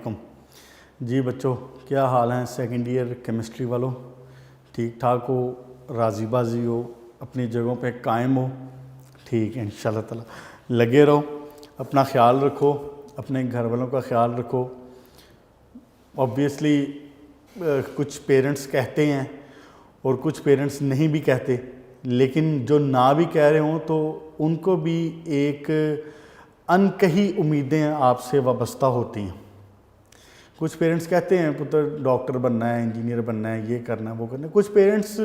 वालेकुम। जी बच्चों, क्या हाल हैं सेकंड ईयर केमिस्ट्री वालों? ठीक ठाक हो, राज़ी बाजी हो, अपनी जगहों पे कायम हो? ठीक है, इंशाल्लाह ताला लगे रहो, अपना ख्याल रखो, अपने घर वालों का ख्याल रखो। ऑब्वियसली कुछ पेरेंट्स कहते हैं और कुछ पेरेंट्स नहीं भी कहते, लेकिन जो ना भी कह रहे हों तो उनको भी एक अनकही उम्मीदें आपसे वाबस्ता होती हैं। कुछ पेरेंट्स कहते हैं पुत्र डॉक्टर बनना है, इंजीनियर बनना है, ये करना है, वो करना है। कुछ पेरेंट्स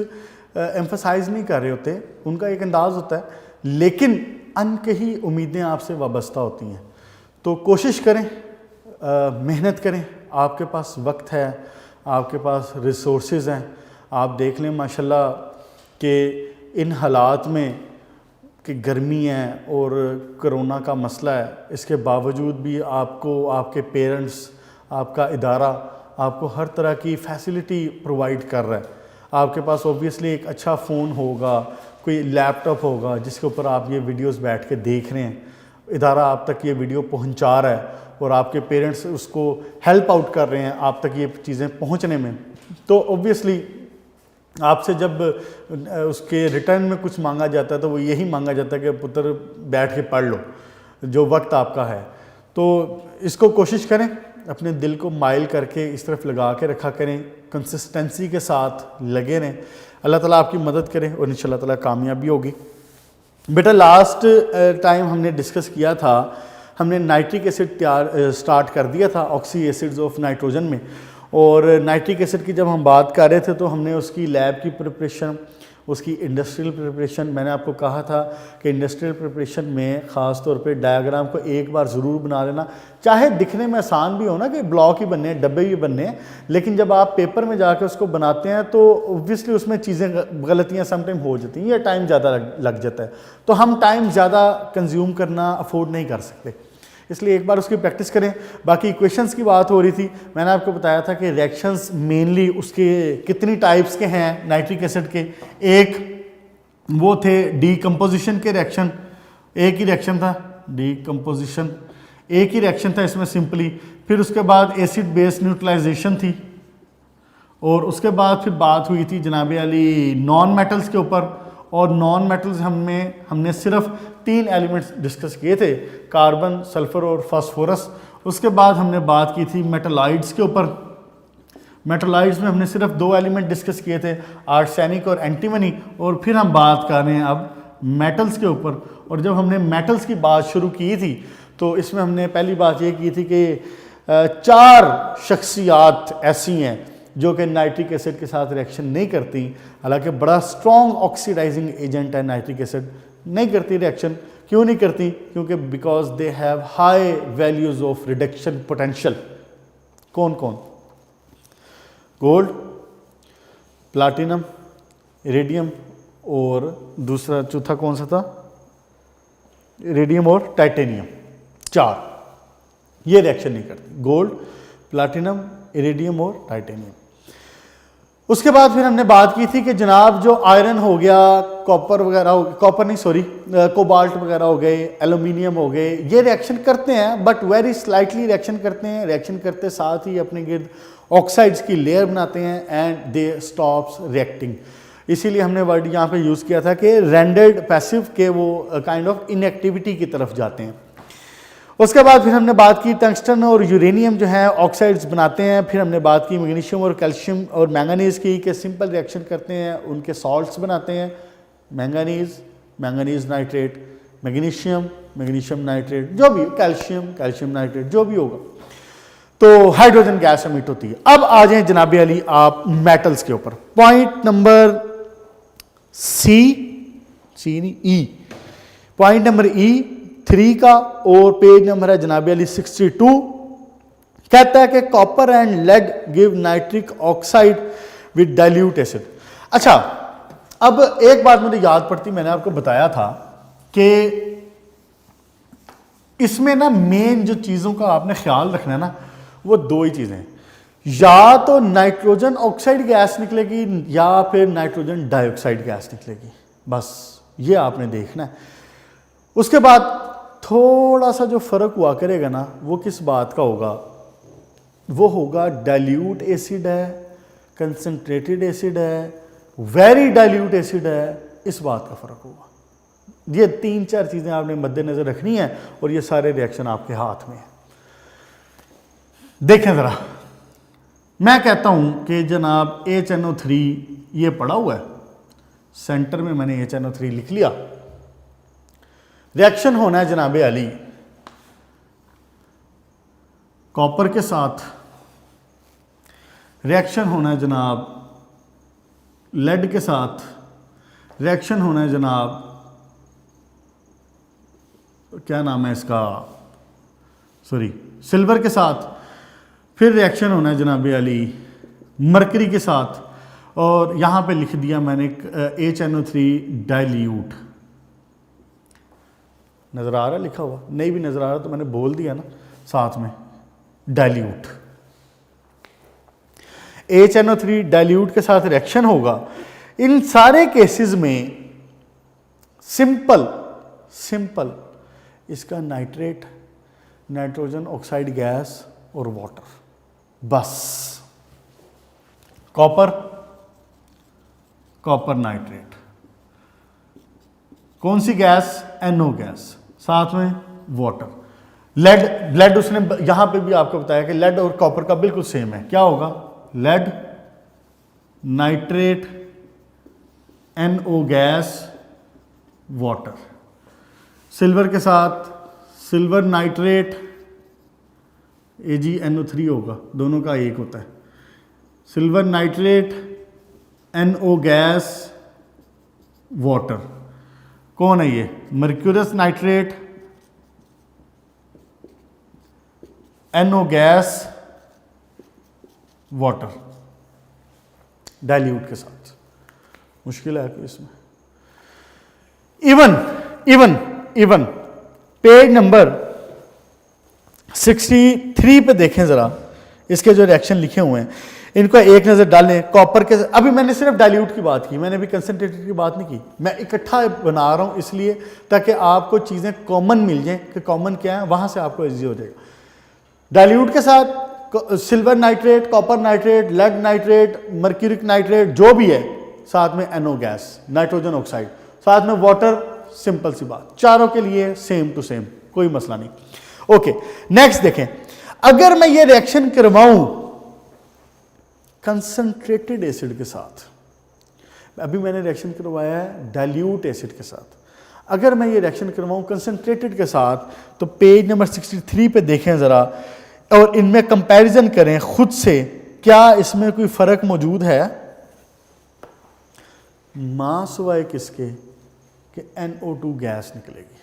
एम्फसाइज नहीं कर रहे होते, उनका एक अंदाज़ होता है, लेकिन अनकही उम्मीदें आपसे वाबस्ता होती हैं। तो कोशिश करें, मेहनत करें, आपके पास वक्त है, आपके पास रिसोर्सेज हैं। आप देख लें माशाल्लाह कि इन हालात में कि गर्मी है और कोरोना का मसला है, इसके बावजूद भी आपको आपके पेरेंट्स, आपका इदारा आपको हर तरह की फैसिलिटी प्रोवाइड कर रहा है। आपके पास ऑब्वियसली एक अच्छा फ़ोन होगा, कोई लैपटॉप होगा जिसके ऊपर आप ये वीडियोस बैठ के देख रहे हैं, इदारा आप तक ये वीडियो पहुंचा रहा है और आपके पेरेंट्स उसको हेल्प आउट कर रहे हैं आप तक ये चीज़ें पहुंचने में। तो ऑब्वियसली आपसे जब उसके रिटर्न में कुछ मांगा जाता है तो वो यही मांगा जाता है कि पुत्र बैठ के पढ़ लो जो वक्त आपका है। तो इसको कोशिश करें, अपने दिल को माइल करके इस तरफ लगा के रखा करें, कंसिस्टेंसी के साथ लगे रहें। अल्लाह ताला आपकी मदद करे और इंशाल्लाह ताला कामयाबी होगी। बेटा लास्ट टाइम हमने डिस्कस किया था, हमने नाइट्रिक एसिड स्टार्ट कर दिया था ऑक्सी एसिड्स ऑफ नाइट्रोजन में, और नाइट्रिक एसिड की जब हम बात कर रहे थे तो हमने उसकी लैब की प्रिपरेशन, उसकी इंडस्ट्रियल प्रिपरेशन, मैंने आपको कहा था कि इंडस्ट्रियल प्रिपरेशन में ख़ास तौर पे डायग्राम को एक बार ज़रूर बना लेना। चाहे दिखने में आसान भी हो ना कि ब्लॉक ही बनने हैं, डब्बे भी बनने हैं, लेकिन जब आप पेपर में जाकर उसको बनाते हैं तो ऑब्वियसली उसमें चीज़ें गलतियाँ समटाइम हो जाती हैं या टाइम ज़्यादा लग जाता है। तो हम टाइम ज़्यादा कंज्यूम करना अफोर्ड नहीं कर सकते, इसलिए एक बार उसकी प्रैक्टिस करें। बाकी इक्वेशंस की बात हो रही थी, मैंने आपको बताया था कि रिएक्शंस मेनली उसके कितनी टाइप्स के हैं नाइट्रिक एसिड के। एक वो थे डीकम्पोजिशन के रिएक्शन, एक ही रिएक्शन था डीकम्पोजिशन, एक ही रिएक्शन था इसमें सिंपली। फिर उसके बाद एसिड बेस न्यूट्रलाइजेशन थी, और उसके बाद फिर बात हुई थी जनाब अली नॉन मेटल्स के ऊपर। और नॉन मेटल्स हमने सिर्फ 3 एलिमेंट्स डिस्कस किए थे, कार्बन, सल्फर और फास्फोरस। उसके बाद हमने बात की थी मेटलाइड्स के ऊपर। मेटलाइड्स में हमने सिर्फ 2 एलिमेंट डिस्कस किए थे, आर्सेनिक और एंटीमनी। और फिर हम बात कर रहे हैं अब मेटल्स के ऊपर। और जब हमने मेटल्स की बात शुरू की थी तो इसमें हमने पहली बात ये की थी कि 4 शख्सियात ऐसी हैं जो कि नाइट्रिक एसिड के साथ रिएक्शन नहीं करती। हालांकि बड़ा स्ट्रॉन्ग ऑक्सीडाइजिंग एजेंट है नाइट्रिक एसिड, नहीं करती रिएक्शन। क्यों नहीं करती? क्योंकि because they have high values of reduction potential. कौन कौन? गोल्ड, प्लाटिनम, इरिडियम और दूसरा चौथा कौन सा था? इरिडियम और टाइटेनियम। 4 ये रिएक्शन नहीं करती, गोल्ड, प्लाटिनम, इरिडियम और टाइटेनियम। उसके बाद फिर हमने बात की थी कि जनाब जो आयरन हो गया, कॉपर वगैरह हो, कॉपर नहीं सॉरी, कोबाल्ट वगैरह हो गए, एल्यूमिनियम हो गए, ये रिएक्शन करते हैं बट वेरी स्लाइटली रिएक्शन करते हैं। रिएक्शन करते साथ ही अपने गिर्द ऑक्साइड्स की लेयर बनाते हैं एंड दे स्टॉप्स रिएक्टिंग। इसीलिए हमने वर्ड यहाँ पे यूज़ किया था कि रेंडर्ड पैसिव, के वो काइंड ऑफ इनएक्टिविटी की तरफ जाते हैं। उसके बाद फिर हमने बात की टंगस्टन और यूरेनियम जो है ऑक्साइड्स बनाते हैं। फिर हमने बात की मैग्नीशियम और कैल्शियम और मैंगनीज़ की कि सिंपल रिएक्शन करते हैं, उनके सॉल्ट्स बनाते हैं, मैंगनीज़ नाइट्रेट, मैग्नीशियम नाइट्रेट, जो भी, कैल्शियम नाइट्रेट, जो भी होगा। तो हाइड्रोजन गैस एमिट होती है। अब आ जाए जनाब अली आप मेटल्स के ऊपर। पॉइंट नंबर ई, पॉइंट नंबर E3 का, और पेज नंबर है जनाब अली 62। कहता है कि copper and lead give nitric oxide with dilute acid. अच्छा, अब एक बात मुझे याद पड़ती, मैंने आपको बताया था कि इसमें ना मेन जो चीज़ों का आपने ख्याल रखना है ना, वो 2 ही चीज़ें हैं, या तो नाइट्रोजन ऑक्साइड गैस निकलेगी या फिर नाइट्रोजन डाइऑक्साइड गैस निकलेगी, बस ये आपने देखना है। उसके बाद थोड़ा सा जो फ़र्क हुआ करेगा ना, वो किस बात का होगा वो होगा डाइल्यूट एसिड है, कंसंट्रेटेड एसिड है, वेरी डाइल्यूट एसिड है, इस बात का फ़र्क होगा। ये 3-4 चीज़ें आपने मद्देनज़र रखनी है और ये सारे रिएक्शन आपके हाथ में हैं। देखें ज़रा, मैं कहता हूं कि जनाब HNO3 ये पड़ा हुआ है, सेंटर में मैंने HNO3 लिख लिया। रिएक्शन होना है जनाब अली कॉपर के साथ, रिएक्शन होना है जनाब लेड के साथ, रिएक्शन होना है जनाब क्या नाम है इसका, सॉरी सिल्वर के साथ, फिर रिएक्शन होना है जनाब अली मरकरी के साथ, और यहाँ पे लिख दिया मैंने HNO3 डाइल्यूट। नज़र आ रहा है लिखा हुआ? नहीं भी नज़र आ रहा तो मैंने बोल दिया ना साथ में, डाइल्यूट। HNO3 डाइल्यूट के साथ रिएक्शन होगा। इन सारे केसेस में सिंपल इसका नाइट्रेट, नाइट्रोजन ऑक्साइड गैस और वाटर, बस। कॉपर नाइट्रेट, कौन सी गैस? NO गैस, साथ में वाटर। लेड उसने यहां पे भी आपको बताया कि लेड और कॉपर का बिल्कुल सेम है। क्या होगा? Lead nitrate NO gas water. Silver के साथ सिल्वर नाइट्रेट AgNO3 होगा, दोनों का एक होता है। Silver nitrate NO gas water. कौन है ये? Mercurous nitrate NO gas water, dilute के साथ। मुश्किल है कि इसमें इवन पेज नंबर 63 पे देखें जरा, इसके जो रिएक्शन लिखे हुए हैं इनको एक नज़र डालें। कॉपर के, अभी मैंने सिर्फ डाइल्यूट की बात की, मैंने भी कंसंट्रेटेड की बात नहीं की। मैं इकट्ठा बना रहा हूं इसलिए ताकि आपको चीज़ें कॉमन मिल जाएं कि कॉमन क्या है, वहां से आपको इजी हो जाएगा। डाइल्यूट के साथ silver nitrate, copper nitrate, lead nitrate, mercuric nitrate, जो भी है, साथ में NO गैस, नाइट्रोजन ऑक्साइड, साथ में वाटर। सिंपल सी बात, चारों के लिए सेम टू सेम, कोई मसला नहीं। ओके, नेक्स्ट देखें, अगर मैं ये रिएक्शन करवाऊं कंसंट्रेटेड एसिड के साथ, अभी मैंने रिएक्शन करवाया है डाइल्यूट एसिड के साथ, अगर मैं ये रिएक्शन करवाऊं कंसंट्रेटेड के साथ, तो पेज नंबर 63 पे देखें ज़रा और इनमें कंपैरिजन करें खुद से, क्या इसमें कोई फ़र्क मौजूद है? मां सिवाय किसके कि NO2 गैस निकलेगी।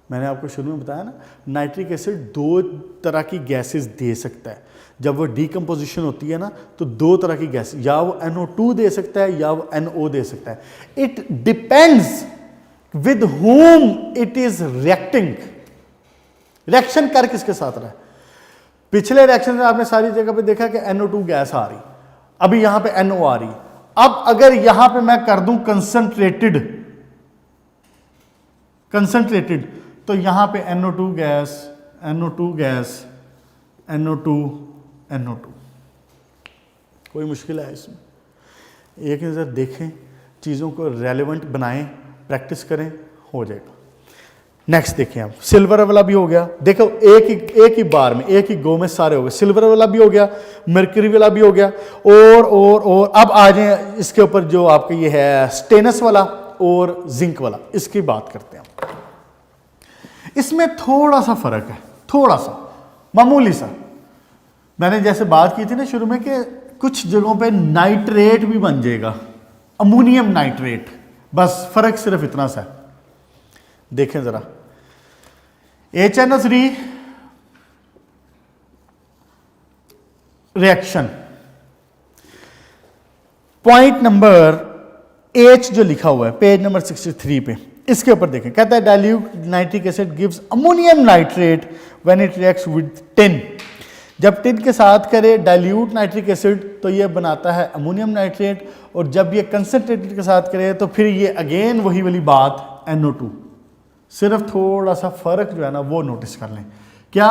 मैंने आपको शुरू में बताया ना, नाइट्रिक एसिड 2 तरह की गैसेस दे सकता है। जब वो डीकम्पोजिशन होती है ना, तो 2 तरह की गैस, या वो NO2 दे सकता है या वो NO दे सकता है। It depends with whom it is reacting. Reaction कर किसके साथ रहा है? पिछले रिएक्शन में आपने सारी जगह पे देखा कि NO2 गैस आ रही, अभी यहां पे NO आ रही। अब अगर यहां पे मैं कर दूं कंसंट्रेटेड, तो यहां पे NO2 gas, NO2 gas, NO2, NO2। कोई मुश्किल है इसमें? एक नज़र देखें, चीज़ों को रेलेवेंट बनाएं, प्रैक्टिस करें, हो जाएगा। नेक्स्ट देखें, आप सिल्वर वाला भी हो गया, देखो एक ही बार में, एक ही गो में सारे हो गए। सिल्वर वाला भी हो गया, मर्क्यूरी वाला भी हो गया, और अब आ जाए इसके ऊपर जो आपके ये है स्टेनस वाला और जिंक वाला, इसकी बात करते हैं। इसमें थोड़ा सा फर्क है, थोड़ा सा मामूली सा। मैंने जैसे बात की थी ना शुरू में कि कुछ जगहों पे नाइट्रेट भी बन जाएगा, अमोनियम नाइट्रेट, बस फर्क सिर्फ इतना सा है। देखें जरा, HNO3 reaction, point number H जो लिखा हुआ है पेज नंबर 63 पे, इसके ऊपर देखें। कहता है dilute nitric acid gives ammonium nitrate when it reacts with tin. जब टिन के साथ करे डाइल्यूट नाइट्रिक एसिड तो ये बनाता है अमोनियम नाइट्रेट, और जब ये कंसंट्रेटेड के साथ करे तो फिर ये अगेन वही वाली बात NO2। सिर्फ थोड़ा सा फर्क जो है ना वो नोटिस कर लें। क्या?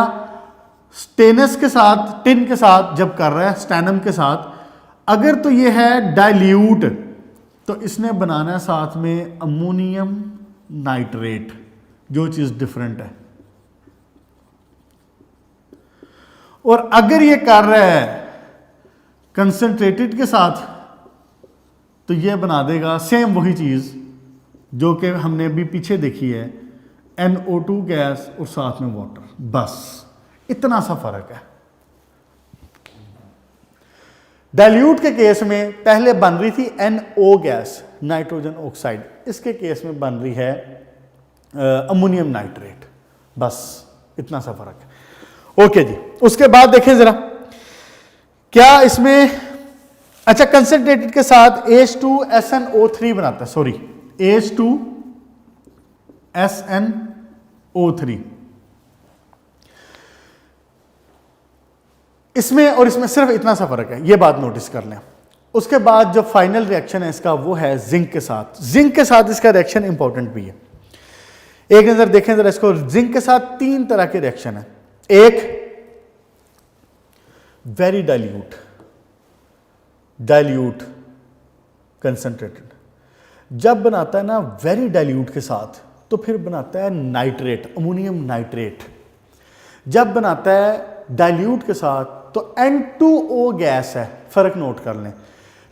स्टेनस के साथ, टिन के साथ जब कर रहा है, स्टैनम के साथ, अगर तो ये है डाइल्यूट तो इसने बनाना है साथ में अमोनियम नाइट्रेट, जो चीज डिफरेंट है। और अगर ये कर रहा है कंसंट्रेटेड के साथ तो ये बना देगा सेम वही चीज जो कि हमने अभी पीछे देखी है, NO2 गैस और साथ में वाटर, बस इतना सा फर्क है। डाइल्यूट के केस में पहले बन रही थी NO गैस, नाइट्रोजन ऑक्साइड, इसके केस में बन रही है अमोनियम नाइट्रेट, बस इतना सा फर्क है। ओके जी, उसके बाद देखें जरा क्या इसमें, अच्छा कंसंट्रेटेड के साथ H2SnO3 बनाता है, सॉरी H2SnO3, इसमें और इसमें सिर्फ इतना सा फर्क है, ये बात नोटिस कर लें। उसके बाद जो फाइनल रिएक्शन है इसका वो है जिंक के साथ। जिंक के साथ इसका रिएक्शन इंपॉर्टेंट भी है, एक नजर देखें जरा इसको। जिंक के साथ तीन तरह के रिएक्शन है। एक वेरी डाइल्यूट, डाइल्यूट कंसंट्रेटेड, जब बनाता है ना वेरी डाइल्यूट के साथ तो फिर बनाता है नाइट्रेट, अमोनियम नाइट्रेट। जब बनाता है डाइल्यूट के साथ तो N2O गैस है, फर्क नोट कर लें।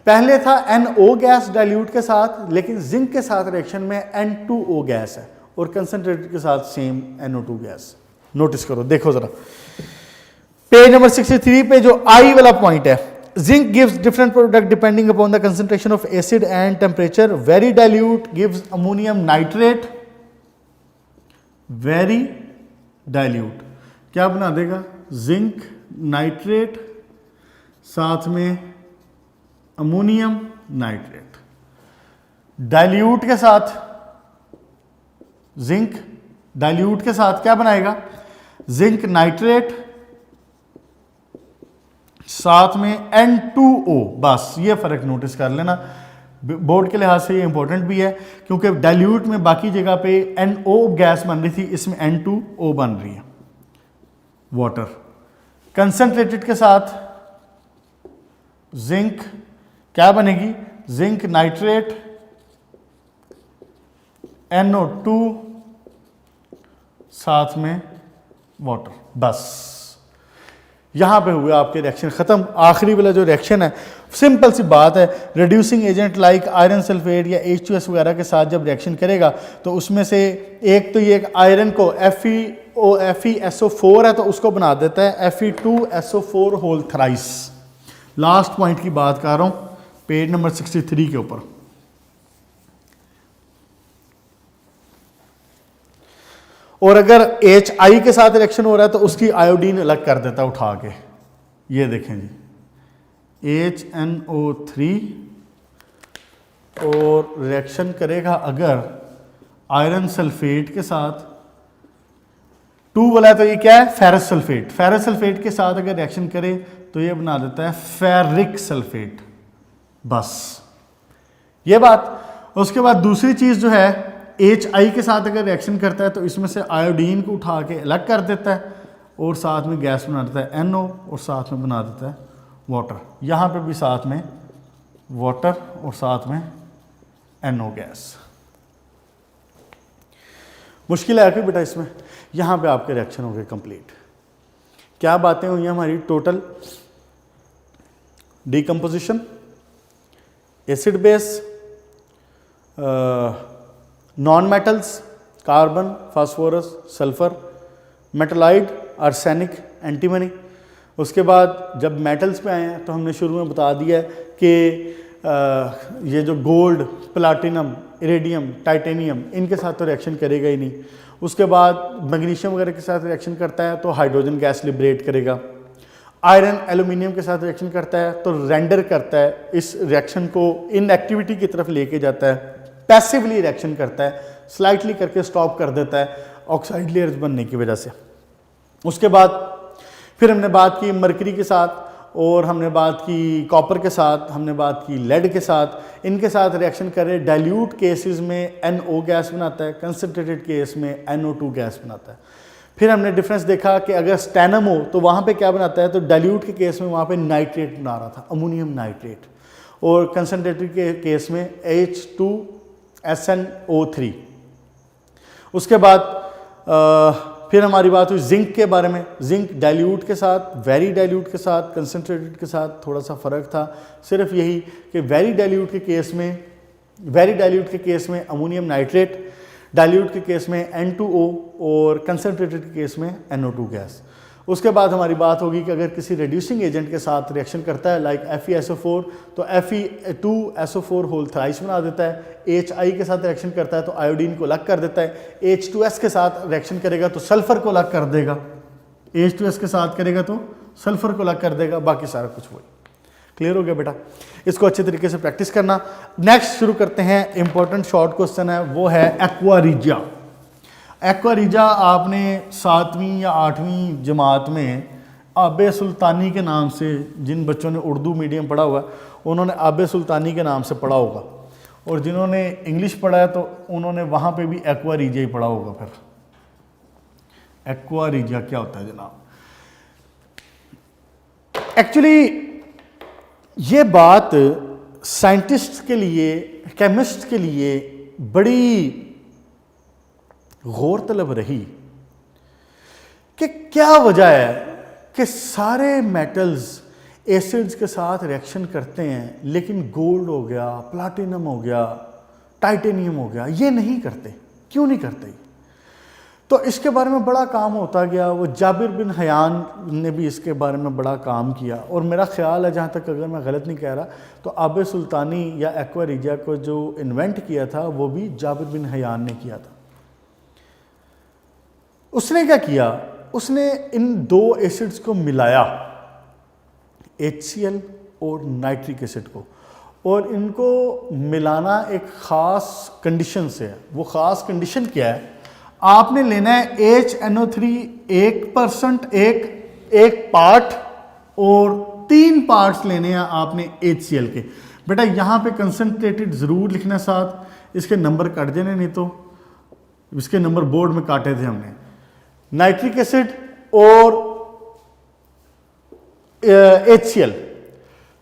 पहले था NO गैस डाइल्यूट के साथ, लेकिन जिंक के साथ रिएक्शन में N2O गैस है, और कंसंट्रेटेड के साथ सेम NO2 गैस। नोटिस करो, देखो जरा पेज नंबर 63 पे जो I वाला पॉइंट है, zinc gives different product depending upon the concentration of acid and temperature. Very dilute gives ammonium nitrate. Very dilute क्या बना देगा, जिंक नाइट्रेट साथ में अमोनियम नाइट्रेट। डाइल्यूट के साथ, जिंक डाइल्यूट के साथ क्या बनाएगा, जिंक नाइट्रेट साथ में N2O, बस ये फर्क नोटिस कर लेना, बोर्ड के लिहाज से ये इंपॉर्टेंट भी है, क्योंकि डाइल्यूट में बाकी जगह पे NO गैस बन रही थी, इसमें N2O बन रही है, वाटर। कंसंट्रेटेड के साथ जिंक क्या बनेगी, जिंक नाइट्रेट NO2 साथ में वाटर, बस यहां पे हुए आपके रिएक्शन खत्म। आखिरी वाला जो रिएक्शन है सिंपल सी बात है, reducing agent like iron sulphate या H2S वगैरह के साथ जब रिएक्शन करेगा तो उसमें से एक तो ये आयरन को FeSO4 है तो उसको बना देता है Fe2SO4 whole thrice. Last point की बात कर रहा हूं पेज नंबर 63 के ऊपर। और अगर HI के साथ रिएक्शन हो रहा है तो उसकी आयोडीन अलग कर देता है उठा के, ये देखें जी HNO3, और रिएक्शन करेगा अगर आयरन सल्फेट के साथ, 2 वाला है तो ये क्या है, फेरस सल्फेट। फेरस सल्फेट के साथ अगर रिएक्शन करे तो ये बना देता है फेरिक सल्फेट, बस ये बात। उसके बाद दूसरी चीज जो है HI के साथ अगर रिएक्शन करता है तो इसमें से आयोडीन को उठा के अलग कर देता है और साथ में गैस बना देता है NO, और साथ में बना देता है वाटर। यहाँ पे भी साथ में वाटर और साथ में NO गैस। मुश्किल है कि बेटा इसमें, यहाँ पे आपके रिएक्शन हो गए कंप्लीट। क्या बातें हुई हमारी, total decomposition, acid base, non metals, carbon, phosphorus, sulphur, metalloid, arsenic, antimony. उसके बाद जब मेटल्स पे आए हैं तो हमने शुरू में बता दिया है कि ये जो गोल्ड, प्लाटिनम, इरेडियम, टाइटेनियम, इनके साथ तो रिएक्शन करेगा ही नहीं। उसके बाद मैग्नीशियम वगैरह के साथ रिएक्शन करता है तो हाइड्रोजन गैस लिबरेट करेगा। आयरन एल्यूमिनियम के साथ रिएक्शन करता है तो रेंडर करता है, इस रिएक्शन को इनएक्टिविटी की तरफ लेके जाता है। पैसिवली रिएक्शन करता है, स्लाइटली करके स्टॉप कर देता है ऑक्साइड लेयर्स बनने की वजह से। उसके बाद फिर हमने बात की मरकरी के साथ, और हमने बात की कॉपर के साथ, हमने बात की लेड के साथ। इनके साथ रिएक्शन करे डाइल्यूट केसेस में NO गैस बनाता है, कंसंट्रेटेड केस में NO2 गैस बनाता है। फिर हमने डिफरेंस देखा कि अगर स्टैनम हो तो वहाँ पे क्या बनाता है, तो डाइल्यूट के केस में वहाँ पे नाइट्रेट बना रहा था, अमोनियम नाइट्रेट, और कंसनट्रेटेड के केस में H2SnO3। उसके बाद फिर हमारी बात हुई जिंक के बारे में। जिंक डाइल्यूट के साथ, वेरी डाइल्यूट के साथ, कंसनट्रेटेड के साथ थोड़ा सा फ़र्क था, सिर्फ यही कि वेरी डाइल्यूट के केस में अमोनियम नाइट्रेट, डाइल्यूट के केस में N2O और कंसनट्रेटेड के केस में NO2 गैस। उसके बाद हमारी बात होगी कि अगर किसी रिड्यूसिंग एजेंट के साथ रिएक्शन करता है लाइक FeSO4 तो Fe2SO4 होल थ्राइस बना देता है, HI के साथ रिएक्शन करता है तो आयोडीन को अलग कर देता है, H2S के साथ रिएक्शन करेगा तो सल्फर को अलग कर देगा, H2S के साथ करेगा तो सल्फर को अलग कर देगा, बाकी सारा कुछ वही। क्लियर हो गया बेटा? इसको अच्छे तरीके से प्रैक्टिस करना। नेक्स्ट शुरू करते हैं, इंपॉर्टेंट शॉर्ट क्वेश्चन है, वो है एक्वा रीजिया। एक्वा रीजिया आपने 7वीं या 8वीं जमात में आबे सुल्तानी के नाम से, जिन बच्चों ने उर्दू मीडियम पढ़ा हुआ उन्होंने आबे सुल्तानी के नाम से पढ़ा होगा, और जिन्होंने इंग्लिश पढ़ा है तो उन्होंने वहाँ पे भी एक्वा रीजिया ही पढ़ा होगा। फिर एक्वा रीजिया क्या होता है जनाब? एक्चुअली ये बात साइंटिस्ट के लिए, केमिस्ट के लिए बड़ी गौर तलब रही कि क्या वजह है कि सारे मेटल्स एसिड्स के साथ रिएक्शन करते हैं, लेकिन गोल्ड हो गया, प्लाटिनम हो गया, टाइटेनियम हो गया, ये नहीं करते, क्यों नहीं करते? तो इसके बारे में बड़ा काम होता गया। वो जाबिर बिन हयान ने भी इसके बारे में बड़ा काम किया, और मेरा ख्याल है, जहाँ तक अगर मैं गलत नहीं कह रहा, तो आबे सुल्तानी या एक्वा रीजिया को जो इन्वेंट किया था वो भी जाबिर बिन हयान ने किया था। उसने क्या किया, उसने इन दो एसिड्स को मिलाया, HCl और नाइट्रिक एसिड को, और इनको मिलाना एक ख़ास कंडीशन से है। वो ख़ास कंडीशन क्या है? आपने लेना है HNO3 1% एक पार्ट, और 3 पार्ट्स लेने हैं आपने HCl के। बेटा यहाँ पे कंसनट्रेटेड ज़रूर लिखना साथ, इसके नंबर काट देने, नहीं तो इसके नंबर बोर्ड में काटे थे हमने। नाइट्रिक एसिड और HCl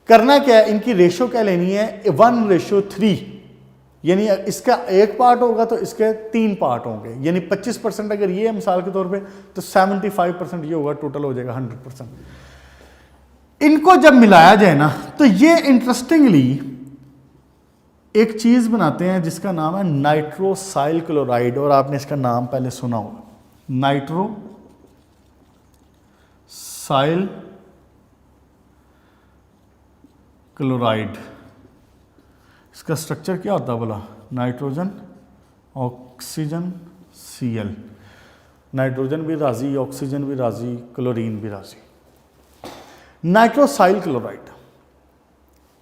करना क्या है, इनकी रेशो क्या लेनी है, 1:3, यानी इसका एक पार्ट होगा तो इसके 3 पार्ट होंगे, यानी 25% अगर ये है मिसाल के तौर पे, तो 75% ये होगा, टोटल हो जाएगा 100%। इनको जब मिलाया जाए ना, तो ये इंटरेस्टिंगली एक चीज बनाते हैं जिसका नाम है नाइट्रोसाइल क्लोराइड, और आपने इसका नाम पहले सुना होगा, नाइट्रोसाइल क्लोराइड। इसका स्ट्रक्चर क्या होता है बोला? नाइट्रोजन ऑक्सीजन Cl, नाइट्रोजन भी राजी, ऑक्सीजन भी राजी, क्लोरीन भी राजी। नाइट्रोसाइल क्लोराइड,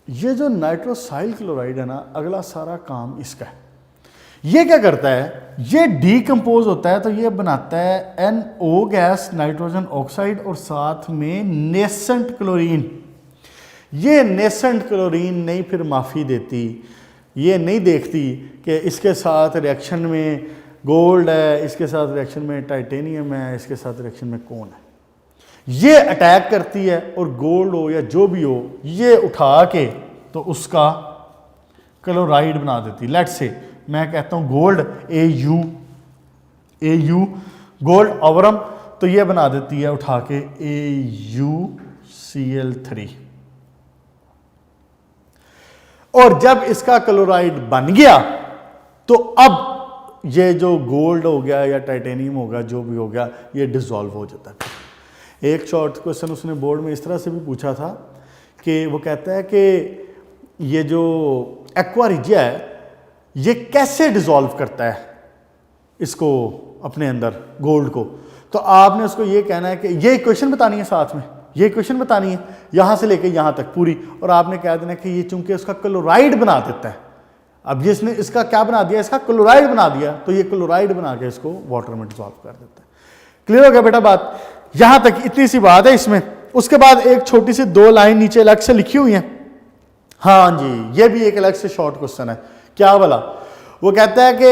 ये जो नाइट्रोसाइल क्लोराइड है ना, अगला सारा काम इसका है। ये क्या करता है, ये डीकंपोज होता है तो ये बनाता है NO गैस, नाइट्रोजन ऑक्साइड, और साथ में नेसेंट क्लोरीन। ये नेसेंट क्लोरीन नहीं फिर माफ़ी देती, ये नहीं देखती कि इसके साथ रिएक्शन में गोल्ड है, इसके साथ रिएक्शन में टाइटेनियम है, इसके साथ रिएक्शन में कौन है। ये अटैक करती है, और गोल्ड हो या जो भी हो, ये उठा के तो उसका क्लोराइड बना देती। लेट्स से मैं कहता हूँ गोल्ड AU गोल्ड ऑवरम, तो ये बना देती है उठा के AuCl3। और जब इसका क्लोराइड बन गया तो अब ये जो गोल्ड हो गया या टाइटेनियम हो गया, जो भी हो गया, ये डिसॉल्व हो जाता है। एक शॉर्ट क्वेश्चन उसने बोर्ड में इस तरह से भी पूछा था कि वो कहता है कि ये जो एक्वा रीजिया है ये कैसे डिसॉल्व करता है इसको अपने अंदर, गोल्ड को। तो आपने उसको ये कहना है कि ये इक्वेशन बतानी है, साथ में ये इक्वेशन बतानी है यहाँ से लेके यहाँ तक पूरी, और आपने कह देना कि ये चूंकि उसका क्लोराइड बना देता है। अब ये इसने इसका क्या बना दिया, इसका क्लोराइड बना दिया, तो ये क्लोराइड बना के इसको वाटर में डिसॉल्व कर देता है। क्लियर हो गया बेटा बात? यहां तक इतनी सी बात है इसमें। उसके बाद एक छोटी सी 2 लाइन नीचे अलग से लिखी हुई है। हाँ जी, ये भी एक अलग से शॉर्ट क्वेश्चन है। क्या वाला? वो कहता है कि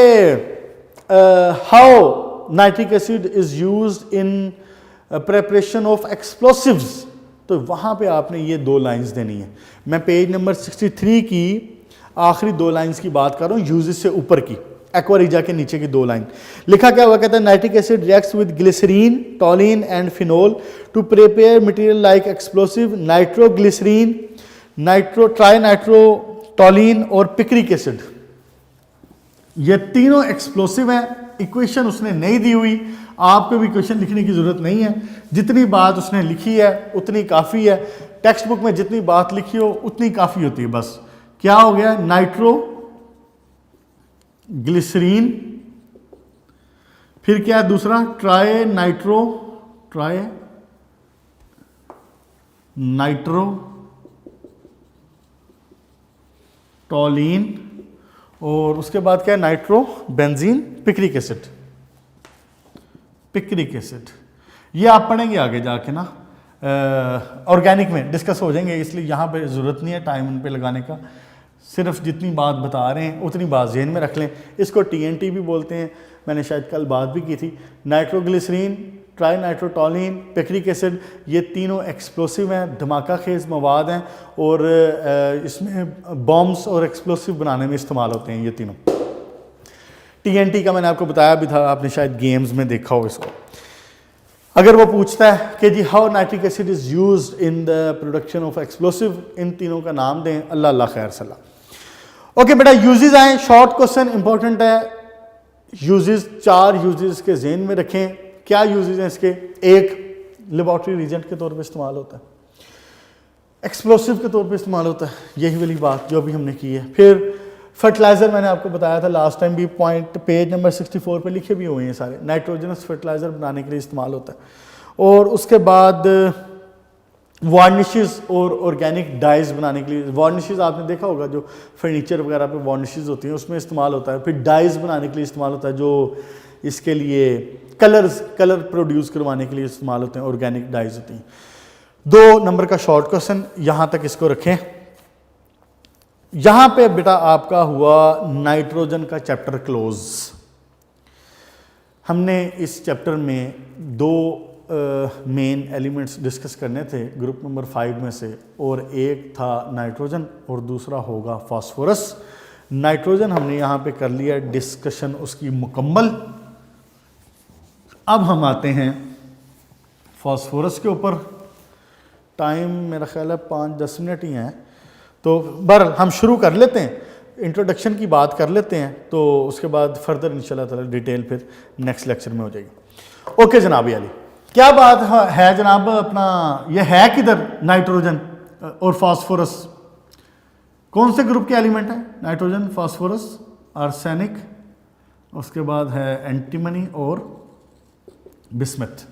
how nitric acid is used in preparation of explosives, तो वहाँ पे आपने ये 2 लाइंस देनी है। मैं पेज नंबर 63 की आखिरी 2 लाइंस की बात कर रहा हूँ, यूजेस से ऊपर की, एक्वारिजा के नीचे की 2 लाइन। लिखा क्या हुआ, कहता है nitric acid reacts with glycerine, toluene and phenol to prepare material like explosive, nitroglycerine, tri nitro toluene और पिक्रिक एसिड। ये तीनों एक्सप्लोसिव हैं। इक्वेशन उसने नहीं दी हुई, आपको भी इक्वेशन लिखने की जरूरत नहीं है, जितनी बात उसने लिखी है उतनी काफ़ी है। टेक्स्ट बुक में जितनी बात लिखी हो उतनी काफ़ी होती है। बस क्या हो गया, नाइट्रो ग्लिसरीन, फिर क्या दूसरा, ट्राई नाइट्रो टॉलिन, और उसके बाद क्या है, नाइट्रो बेंजीन पिक्रिक एसिड। ये आप पढ़ेंगे आगे जाके ना, ऑर्गेनिक में डिस्कस हो जाएंगे, इसलिए यहाँ पे ज़रूरत नहीं है टाइम उन पे लगाने का। सिर्फ जितनी बात बता रहे हैं उतनी बात ज़हन में रख लें। इसको TNT भी बोलते हैं, मैंने शायद कल बात भी की थी। नाइट्रोग्लिसरीन, ट्राई नाइट्रोटॉलिन, पिक्रिक एसिड, ये तीनों एक्सप्लोसिव हैं, धमाका खेज मवाद हैं, और इसमें बॉम्ब्स और एक्सप्लोसिव बनाने में इस्तेमाल होते हैं ये तीनों। TNT का मैंने आपको बताया भी था, आपने शायद गेम्स में देखा हो इसको। अगर वो पूछता है कि जी how nitric acid is used in the production of explosive, इन तीनों का नाम दें, अल्लाह खैर सलाह। ओके बेटा, यूजेस आए, शॉर्ट क्वेश्चन इंपॉर्टेंट है। यूजेस 4 यूजेस के जहन में रखें। क्या यूजेस हैं इसके, एक लेबॉर्ट्री रीजेंट के तौर पे इस्तेमाल होता है, एक्सप्लोसिव के तौर पे इस्तेमाल होता है, यही वाली बात जो अभी हमने की है। फिर फर्टिलाइज़र मैंने आपको बताया था लास्ट टाइम भी, पॉइंट पेज नंबर 64 पे लिखे भी हुए हैं सारे, नाइट्रोजनस फर्टिलाइज़र बनाने के लिए इस्तेमाल होता है। और उसके बाद वार्निशेस और ऑर्गेनिक डाइज बनाने के लिए, वार्निशेस आपने देखा होगा जो फर्नीचर वगैरह पे वार्निशेस होती हैं उसमें इस्तेमाल होता है। फिर डाइज बनाने के लिए इस्तेमाल होता है, जो इसके लिए कलर प्रोड्यूस करवाने के लिए इस्तेमाल होते हैं, ऑर्गेनिक डाइज होती हैं। 2 नंबर का शॉर्ट क्वेश्चन, यहाँ तक इसको रखें। यहाँ पे बेटा आपका हुआ नाइट्रोजन का चैप्टर क्लोज। हमने इस चैप्टर में 2 मेन एलिमेंट्स डिस्कस करने थे ग्रुप नंबर 5 में से, और एक था नाइट्रोजन और दूसरा होगा फास्फोरस। नाइट्रोजन हमने यहाँ पे कर लिया डिस्कशन उसकी मुकम्मल। अब हम आते हैं फास्फोरस के ऊपर। टाइम मेरा ख्याल है 5-10 मिनट ही हैं, तो बहरहाल हम शुरू कर लेते हैं, इंट्रोडक्शन की बात कर लेते हैं, तो उसके बाद फर्दर इंशाल्लाह ताला डिटेल फिर नेक्स्ट लेक्चर में हो जाएगी। ओके जनाब अली, क्या बात है जनाब, अपना ये है किधर नाइट्रोजन और फास्फोरस, कौन से ग्रुप के एलिमेंट है? नाइट्रोजन, फास्फोरस, आर्सेनिक, उसके बाद है एंटीमनी और बिस्मथ।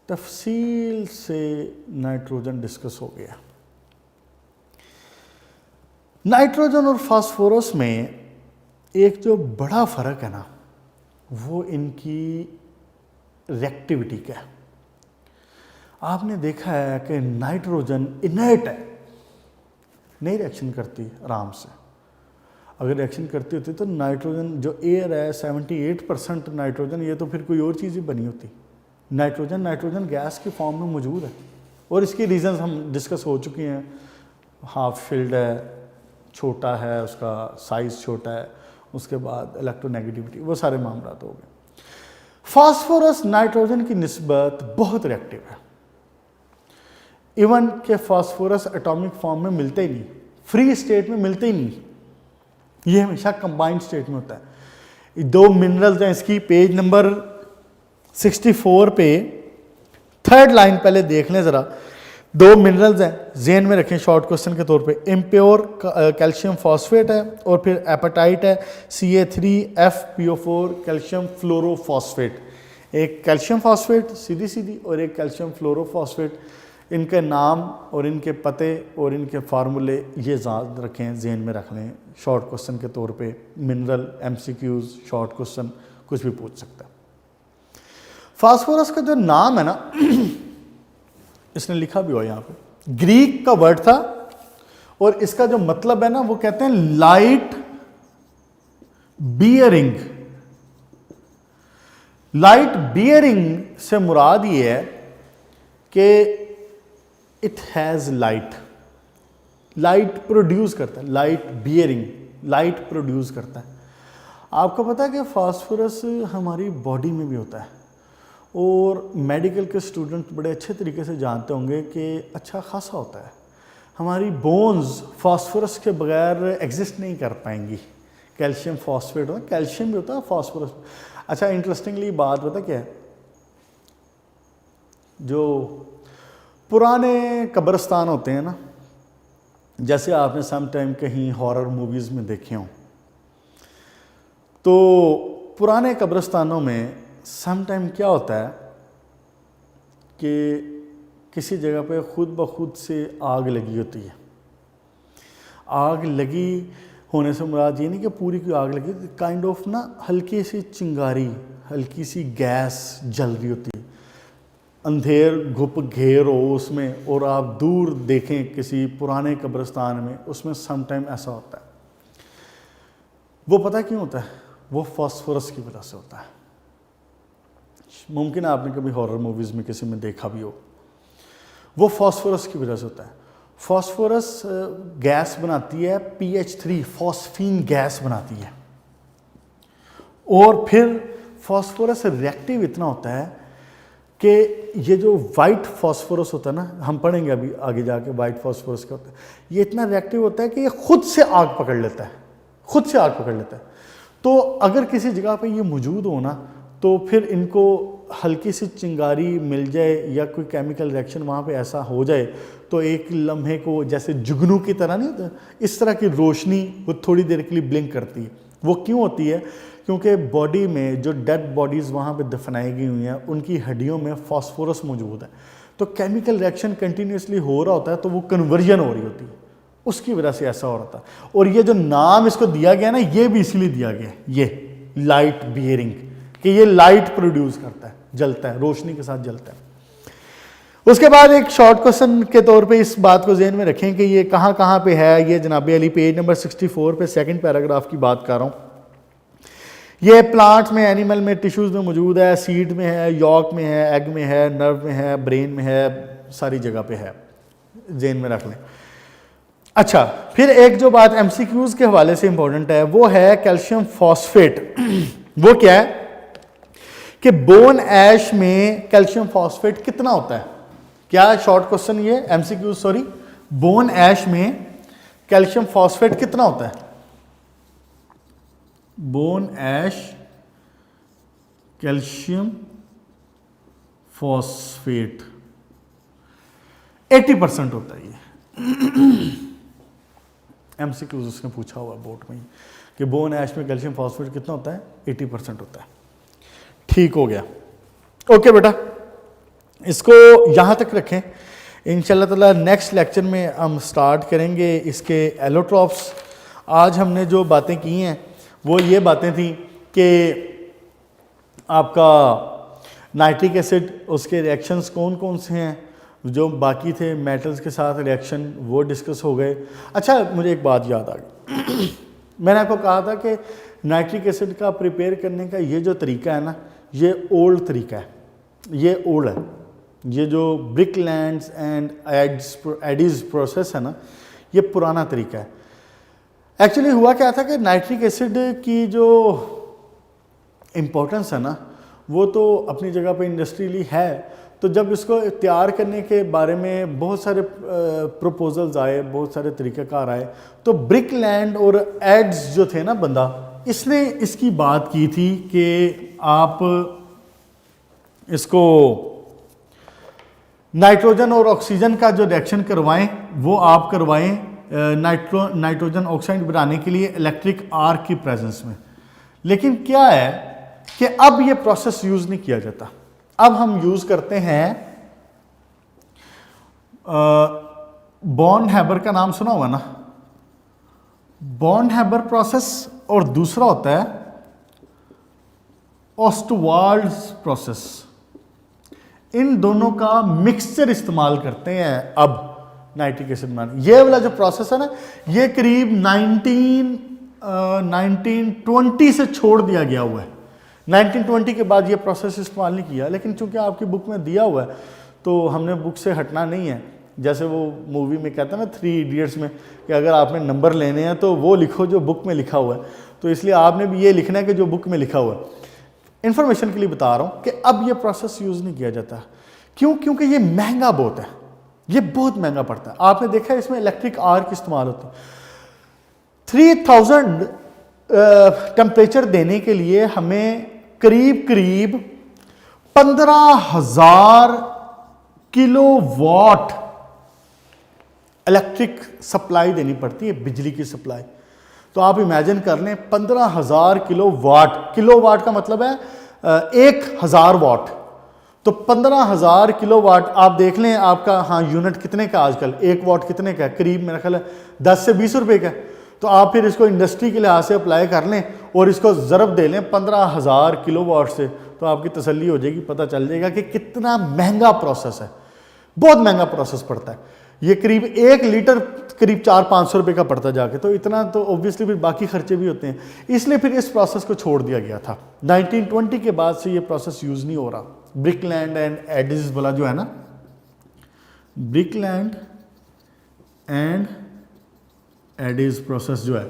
तफसील से नाइट्रोजन डिस्कस हो गया। नाइट्रोजन और फास्फोरस में एक जो बड़ा फ़र्क है ना, वो इनकी रिएक्टिविटी का है। आपने देखा है कि नाइट्रोजन इनर्ट है, नहीं रिएक्शन करती आराम से। अगर रिएक्शन करती होती तो नाइट्रोजन जो एयर है 78% नाइट्रोजन, ये तो फिर कोई और चीज़ ही बनी होती। नाइट्रोजन गैस की फॉर्म में मौजूद है, और इसके रीज़न्स हम डिस्कस हो चुके हैं। हाफ फिल्ड है, छोटा है, उसका साइज़ छोटा है, उसके बाद इलेक्ट्रोनेगेटिविटी, वो सारे मामला हो गए। फास्फोरस नाइट्रोजन की निस्बत बहुत रिएक्टिव है। इवन के फास्फोरस एटॉमिक फॉर्म में मिलते ही नहीं, फ्री स्टेट में मिलते ही नहीं, ये हमेशा कंबाइंड स्टेट में होता है। 2 मिनरल्स हैं इसकी, पेज नंबर 64 पे 3rd लाइन पहले देख लें ज़रा। 2 मिनरल्स हैं, जेन में रखें शॉर्ट क्वेश्चन के तौर पे। इम्प्योर कैल्शियम फॉस्फेट है, और फिर एपेटाइट है CA3FPO4 कैल्शियम फ्लोरोफॉस्फेट। एक कैल्शियम फॉस्फेट सीधी और एक कैल्शियम फ्लोरोफॉस्फेट। इनके नाम और इनके पते और इनके फार्मूले ये याद रखें, जेन में रख लें शॉर्ट क्वेश्चन के तौर पे। मिनरल MCQs शॉर्ट क्वेश्चन कुछ भी पूछ सकता है। फास्फोरस का जो नाम है ना, इसने लिखा भी हुआ यहाँ पे, ग्रीक का वर्ड था, और इसका जो मतलब है ना, वो कहते हैं लाइट बियरिंग, लाइट बियरिंग से मुराद ये है कि it has light, light produce करता है, लाइट बियरिंग, लाइट प्रोड्यूस करता है। आपको पता है कि फास्फोरस हमारी बॉडी में भी होता है और मेडिकल के स्टूडेंट बड़े अच्छे तरीके से जानते होंगे कि अच्छा खासा होता है। हमारी बोन्स फास्फोरस के बगैर एग्जिस्ट नहीं कर पाएंगी। कैल्शियम फॉस्फेट होता है, कैल्शियम भी होता है, फास्फोरस। अच्छा, इंटरेस्टिंगली बात पता क्या है, जो पुराने कब्रिस्तान होते हैं ना, जैसे आपने सम टाइम कहीं हॉरर मूवीज़ में देखे हों, तो पुराने कब्रिस्तानों में सम टाइम क्या होता है कि किसी जगह पे खुद ब खुद से आग लगी होती है। आग लगी होने से मुराद ये नहीं कि पूरी की आग लगी, काइंड ऑफ ना हल्की सी चिंगारी, हल्की सी गैस जल रही होती है, अंधेर घुप घेर हो उसमें, और आप दूर देखें किसी पुराने कब्रिस्तान में, उसमें सम टाइम ऐसा होता है। वो पता क्यों होता है? वो फास्फोरस की वजह से होता है। मुमकिन है आपने कभी हॉरर मूवीज़ में किसी में देखा भी हो। वो फास्फोरस की वजह से होता है। फास्फोरस गैस बनाती है, PH3 फॉस्फीन गैस बनाती है, और फिर फास्फोरस रिएक्टिव इतना होता है कि ये जो वाइट फास्फोरस होता है ना, हम पढ़ेंगे अभी आगे जाके वाइट फास्फोरस क्या होता है, ये इतना रिएक्टिव होता है कि ये खुद से आग पकड़ लेता है, खुद से आग पकड़ लेता है। तो अगर किसी जगह पे ये मौजूद हो ना, तो फिर इनको हल्की सी चिंगारी मिल जाए या कोई केमिकल रिएक्शन वहाँ पे ऐसा हो जाए, तो एक लम्हे को जैसे जुगनू की तरह नहीं होता, इस तरह की रोशनी वो थोड़ी देर के लिए ब्लिंक करती है। वो क्यों होती है? क्योंकि बॉडी में जो डेड बॉडीज़ वहाँ पे दफनाई गई हुई हैं, उनकी हड्डियों में फास्फोरस मौजूद है, तो केमिकल रिएक्शन कंटिन्यूसली हो रहा होता है, तो वो कन्वर्जन हो रही होती है, उसकी वजह से ऐसा हो रहा था। और ये जो नाम इसको दिया गया ना, ये भी इसलिए दिया गया, ये लाइट बियरिंग, कि ये लाइट प्रोड्यूस करता है, जलता है, रोशनी के साथ जलता है। उसके बाद एक शॉर्ट क्वेश्चन के तौर पे इस बात को ज़हन में रखें कि ये कहाँ कहाँ पे है। ये जनाब अली पेज नंबर 64 पे सेकंड पैराग्राफ की बात कर रहा हूँ। ये प्लांट्स में, एनिमल में, टिश्यूज़ में मौजूद है, सीड में है, यॉक में है, एग में है, नर्व में है, ब्रेन में है, सारी जगह पे है, ज़हन में रख लें। अच्छा, फिर एक जो बात MCQs के हवाले से इंपॉर्टेंट है वो है कैल्शियम फॉस्फेट। वो क्या है कि बोन ऐश में कैल्शियम फॉस्फेट कितना होता है? क्या शॉर्ट क्वेश्चन ये MCQ, सॉरी, बोन ऐश में कैल्शियम फॉस्फेट कितना होता है? बोन ऐश कैल्शियम फॉस्फेट 80% होता है। ये MCQ उसने पूछा हुआ बोर्ड में कि बोन ऐश में कैल्शियम फॉस्फेट कितना होता है? 80% होता है। ठीक हो गया, ओके बेटा, इसको यहां तक रखें। इंशाल्लाह ताला नेक्स्ट लेक्चर में हम स्टार्ट करेंगे इसके एलोट्रॉप्स। आज हमने जो बातें की हैं वो ये बातें थी कि आपका नाइट्रिक एसिड, उसके रिएक्शंस कौन कौन से हैं, जो बाकी थे मेटल्स के साथ रिएक्शन वो डिस्कस हो गए। अच्छा, मुझे एक बात याद आ गई। मैंने आपको कहा था कि नाइट्रिक एसिड का प्रिपेयर करने का ये जो तरीका है ना, ये ओल्ड तरीका है, ये ओल्ड है। ये जो ब्रिकलैंड्स एंड एडीज प्रोसेस है ना, ये पुराना तरीका है। एक्चुअली हुआ क्या था कि नाइट्रिक एसिड की जो इम्पोर्टेंस है ना, वो तो अपनी जगह पे इंडस्ट्रियली है। तो जब इसको तैयार करने के बारे में बहुत सारे प्रपोजल्स आए, बहुत सारे तरीक़ाकार आए, तो ब्रिकलैंड और एड्स जो थे ना बंदा, इसने इसकी बात की थी कि आप इसको नाइट्रोजन और ऑक्सीजन का जो रिएक्शन करवाएं वो आप करवाएं नाइट्रोजन ऑक्साइड बनाने के लिए इलेक्ट्रिक आर्क की प्रेजेंस में। लेकिन क्या है कि अब ये प्रोसेस यूज़ नहीं किया जाता। अब हम यूज़ करते हैं बॉर्न हैबर का नाम सुना होगा ना, बॉर्न हैबर प्रोसेस, और दूसरा होता है ऑस्टवाल्ड्स प्रोसेस। इन दोनों का मिक्सचर इस्तेमाल करते हैं अब नाइट्रिक एसिड बनाने। ये वाला जो प्रोसेस है ना, ये करीब 19 1920 से छोड़ दिया गया हुआ है। 1920 के बाद ये प्रोसेस इस्तेमाल नहीं किया, लेकिन चूंकि आपकी बुक में दिया हुआ है तो हमने बुक से हटना नहीं है। जैसे वो मूवी में कहता है ना 3 इडियट्स में कि अगर आपने नंबर लेने हैं तो वो लिखो जो बुक में लिखा हुआ है, तो इसलिए आपने भी ये लिखना है कि जो बुक में लिखा हुआ है। इन्फॉर्मेशन के लिए बता रहा हूँ कि अब ये प्रोसेस यूज़ नहीं किया जाता। क्यों? क्योंकि ये महंगा बहुत है, ये बहुत महंगा पड़ता है। आपने देखा है इसमें इलेक्ट्रिक आर्क इस्तेमाल होती है। 3000 टेम्परेचर देने के लिए हमें करीब करीब 15,000 किलोवाट इलेक्ट्रिक सप्लाई देनी पड़ती है, बिजली की सप्लाई। तो आप इमेजिन कर लें 15,000 किलोवाट, किलोवाट का मतलब है 1000 वाट, तो 15,000 किलोवाट आप देख लें आपका, हाँ यूनिट कितने का आजकल, 1 वाट कितने का है, करीब मेरा ख्याल है 10 से 20 रुपए का। तो आप फिर इसको इंडस्ट्री के लिहाज से अप्लाई कर लें और इसको ज़रब दे लें 15,000 किलोवाट से, तो आपकी तसल्ली हो जाएगी, पता चल जाएगा कि कितना महंगा प्रोसेस है। बहुत महंगा प्रोसेस पड़ता है ये, करीब 1 लीटर करीब 400-500 रुपए का पड़ता जाके, तो इतना तो ऑब्वियसली फिर बाकी खर्चे भी होते हैं, इसलिए फिर इस प्रोसेस को छोड़ दिया गया था। 1920 के बाद से ये प्रोसेस यूज़ नहीं हो रहा। ब्रिकलैंड एंड एडिस वाला जो है ना, ब्रिकलैंड एंड एडिस प्रोसेस जो है,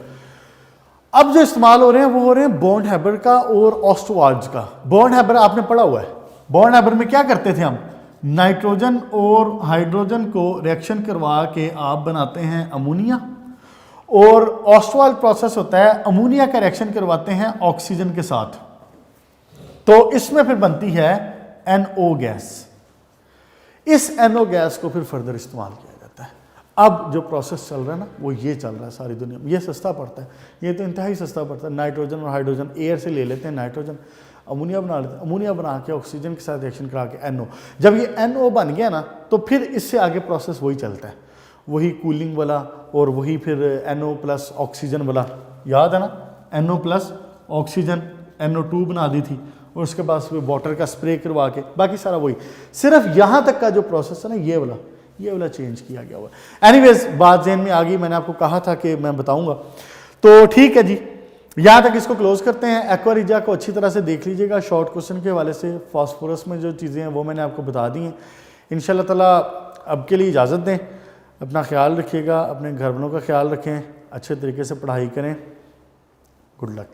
अब जो इस्तेमाल हो रहे हैं वो हो रहे हैं बॉन्ड हैबर का और ऑस्टवार्ड्स का। बॉन्ड हैबर आपने पढ़ा हुआ है। बॉन्ड हैबर में क्या करते थे हम, नाइट्रोजन और हाइड्रोजन को रिएक्शन करवा के आप बनाते हैं अमोनिया, और ऑस्टवाल्ड प्रोसेस होता है अमोनिया का रिएक्शन करवाते हैं ऑक्सीजन के साथ, तो इसमें फिर बनती है NO गैस। इस NO गैस को फिर फर्दर इस्तेमाल किया जाता है। अब जो प्रोसेस चल रहा है ना वो ये चल रहा है सारी दुनिया में। ये सस्ता पड़ता है, ये तो इंतहाई सस्ता पड़ता है। नाइट्रोजन और हाइड्रोजन एयर से ले लेते हैं, नाइट्रोजन अमोनिया बना लेते हैं, अमोनिया बना के ऑक्सीजन के साथ रिएक्शन करा के NO। जब ये NO बन गया ना तो फिर इससे आगे प्रोसेस वही चलता है, वही कूलिंग वाला और वही फिर NO प्लस ऑक्सीजन वाला, याद है ना, NO प्लस ऑक्सीजन NO2 बना दी थी, और उसके बाद फिर वाटर का स्प्रे करवा के, बाकी सारा वही, सिर्फ यहाँ तक का जो प्रोसेस है ना ये वाला चेंज किया गया हुआ। एनीवेज बात ज़हन में आ गई, मैंने आपको कहा था कि मैं बताऊंगा, तो ठीक है जी, यहाँ तक इसको क्लोज करते हैं। एक्वा रिजा को अच्छी तरह से देख लीजिएगा, शॉर्ट क्वेश्चन के हवाले से फास्फोरस में जो चीज़ें हैं वो मैंने आपको बता दी हैं। इंशाल्लाह ताला अब के लिए इजाज़त दें, अपना ख्याल रखिएगा, अपने घर वालों का ख्याल रखें, अच्छे तरीके से पढ़ाई करें। Good luck.